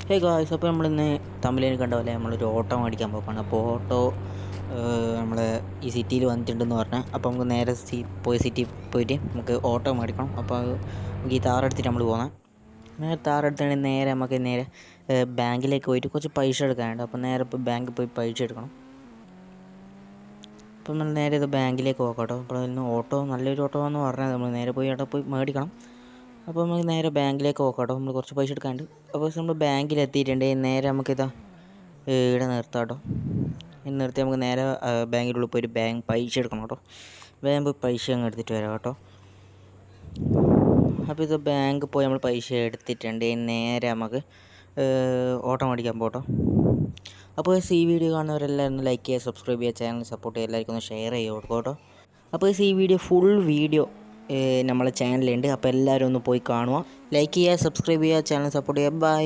Hey guys, അപ്പോൾ നമ്മളിന്ന് തമിഴിൽ കണ്ട പോലെ നമ്മളൊരു ഓട്ടോ മേടിക്കാൻ പോക്കാണ്. അപ്പോൾ ഓട്ടോ നമ്മൾ ഈ സിറ്റിയിൽ വന്നിട്ടുണ്ടെന്ന് പറഞ്ഞാൽ, അപ്പോൾ നമുക്ക് നേരെ സിറ്റി പോയിട്ട് നമുക്ക് ഓട്ടോ മേടിക്കണം. അപ്പോൾ നമുക്ക് ഈ താറെടുത്തിട്ട് നമ്മൾ പോകണം. താറെടുത്തിട്ട് നേരെ ബാങ്കിലേക്ക് പോയിട്ട് കുറച്ച് പൈസ എടുക്കാനുണ്ട്. അപ്പോൾ നേരെ ഇപ്പോൾ ബാങ്കിൽ പോയി പൈസ എടുക്കണം. അപ്പോൾ നമ്മൾ നേരെ ഇത് ബാങ്കിലേക്ക് പോകാം കേട്ടോ. അപ്പോൾ ഇന്ന് ഓട്ടോ നല്ലൊരു ഓട്ടോ എന്ന് പറഞ്ഞാൽ നമ്മൾ നേരെ പോയി അവിടെ പോയി മേടിക്കണം. അപ്പോൾ നമുക്ക് നേരെ ബാങ്കിലേക്ക് പോകാം കേട്ടോ. നമ്മൾ കുറച്ച് പൈസ എടുക്കാനുണ്ട്. അപ്പോൾ നമ്മൾ ബാങ്കിൽ എത്തിയിട്ടുണ്ടെങ്കിൽ നേരെ നമുക്കിതാ ഇവിടെ നിർത്താം കേട്ടോ. നിർത്തി നമുക്ക് നേരെ ബാങ്കിനുള്ളിൽ പോയിട്ട് പൈസ എടുക്കണം കേട്ടോ. വേഗം പോയി പൈസ അങ്ങ് എടുത്തിട്ട് വരാം കേട്ടോ. അപ്പോൾ ഇത് ബാങ്കിൽ പോയി നമ്മൾ പൈസ എടുത്തിട്ടുണ്ടെങ്കിൽ നേരെ നമുക്ക് ഓട്ടോ മേടിക്കാൻ പോകട്ടോ. അപ്പോൾ ഈ വീഡിയോ കാണുന്നവരെല്ലാവരും ഒന്ന് ലൈക്ക് ചെയ്യുക, സബ്സ്ക്രൈബ് ചെയ്യുക, ചാനൽ സപ്പോർട്ട് ചെയ്യുക, എല്ലാവർക്കും ഒന്ന് ഷെയർ ചെയ്ത് കൊടുക്കുക കേട്ടോ. അപ്പോൾ ഈ ഫുൾ വീഡിയോ നമ്മളെ ചാനലുണ്ട്. അപ്പോൾ എല്ലാവരും ഒന്ന് പോയി കാണുക, ലൈക്ക് ചെയ്യുക, സബ്സ്ക്രൈബ് ചെയ്യുക, ചാനൽ സപ്പോർട്ട് ചെയ്യുക. ബൈ.